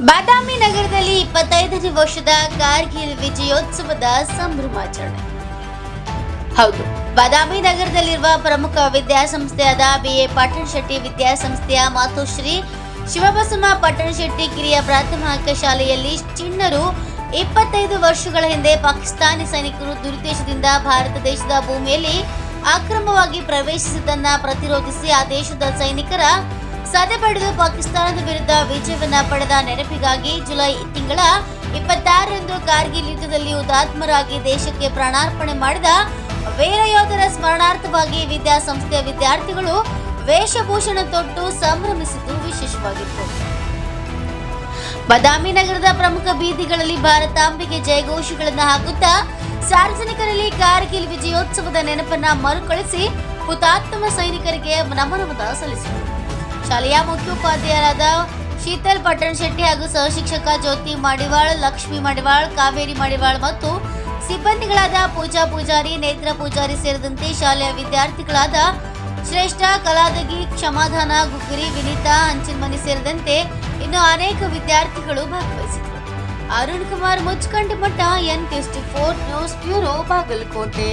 ಬಾದಾಮಿ ನಗರದಲ್ಲಿ 25ನೇ ವರ್ಷದ ಕಾರ್ಗಿಲ್ ವಿಜಯೋತ್ಸವದ ಸಂಭ್ರಮಾಚರಣೆ. ಹೌದು, ಬಾದಾಮಿ ನಗರದಲ್ಲಿರುವ ಪ್ರಮುಖ ವಿದ್ಯಾಸಂಸ್ಥೆಯಾದ BA ಪಟ್ಟಣಶೆಟ್ಟಿ ವಿದ್ಯಾಸಂಸ್ಥೆಯ ಮಾತೋಶ್ರೀ ಶಿವಬಸಮ್ಮ ಪಟ್ಟಣಶೆಟ್ಟಿ ಕಿರಿಯ ಪ್ರಾಥಮಿಕ ಶಾಲೆಯಲ್ಲಿ ಚಿಣ್ಣರು 25 ವರ್ಷಗಳ ಹಿಂದೆ ಪಾಕಿಸ್ತಾನಿ ಸೈನಿಕರು ದುರುದ್ದೇಶದಿಂದ ಭಾರತ ದೇಶದ ಭೂಮಿಯಲ್ಲಿ ಅಕ್ರಮವಾಗಿ ಪ್ರವೇಶಿಸಿದ್ದನ್ನ ಪ್ರತಿರೋಧಿಸಿ ಆ ದೇಶದ ಸೈನಿಕರ ಸದೆ ಪಡೆದು ಪಾಕಿಸ್ತಾನದ ವಿರುದ್ಧ ವಿಜಯವನ್ನ ಪಡೆದ ನೆನಪಿಗಾಗಿ ಜುಲೈ ತಿಂಗಳ 26ರಂದು ಕಾರ್ಗಿಲ್ ಯುದ್ಧದಲ್ಲಿ ಹುತಾತ್ಮರಾಗಿ ದೇಶಕ್ಕೆ ಪ್ರಾಣಾರ್ಪಣೆ ಮಾಡಿದ ವೀರ ಯೋಧರ ಸ್ಮರಣಾರ್ಥವಾಗಿ ವಿದ್ಯಾಸಂಸ್ಥೆಯ ವಿದ್ಯಾರ್ಥಿಗಳು ವೇಷಭೂಷಣ ತೊಟ್ಟು ಸಂಭ್ರಮಿಸಿದ್ದು ವಿಶೇಷವಾಗಿತ್ತು. ಬಾದಾಮಿ ನಗರದ ಪ್ರಮುಖ ಬೀದಿಗಳಲ್ಲಿ ಭಾರತಾಂಬೆಗೆ ಜಯಘೋಷಗಳನ್ನು ಹಾಕುತ್ತಾ ಸಾರ್ವಜನಿಕರಲ್ಲಿ ಕಾರ್ಗಿಲ್ ವಿಜಯೋತ್ಸವದ ನೆನಪನ್ನ ಮರುಕಳಿಸಿ ಹುತಾತ್ಮ ಸೈನಿಕರಿಗೆ ನಮನವನ್ನು ಸಲ್ಲಿಸಿದರು. ಶಾಲೆಯ ಮುಖ್ಯೋಪಾಧ್ಯಾಯರಾದ ಶೀತಲ್ ಪಟ್ಟಣಶೆಟ್ಟಿ ಹಾಗೂ ಸಹಶಿಕ್ಷಕ ಜ್ಯೋತಿ ಮಾಡಿವಾಳ್, ಲಕ್ಷ್ಮಿ ಮಾಡಿವಾಳ್, ಕಾವೇರಿ ಮಾಡಿವಾಳ್ ಮತ್ತು ಸಿಬ್ಬಂದಿಗಳಾದ ಪೂಜಾ ಪೂಜಾರಿ, ನೇತ್ರ ಪೂಜಾರಿ ಸೇರಿದಂತೆ ಶಾಲೆಯ ವಿದ್ಯಾರ್ಥಿಗಳಾದ ಶ್ರೇಷ್ಠ ಕಲಾದಗಿ, ಕ್ಷಮಾಧಾನ ಗುಗ್ಗರಿ, ವಿನೀತಾ ಹಂಚಿನಮನಿ ಸೇರಿದಂತೆ ಇನ್ನು ಅನೇಕ ವಿದ್ಯಾರ್ಥಿಗಳು ಭಾಗವಹಿಸಿದರು. Arun Kumar, Muchkandimath, NK24 news bureau, Bagalkot.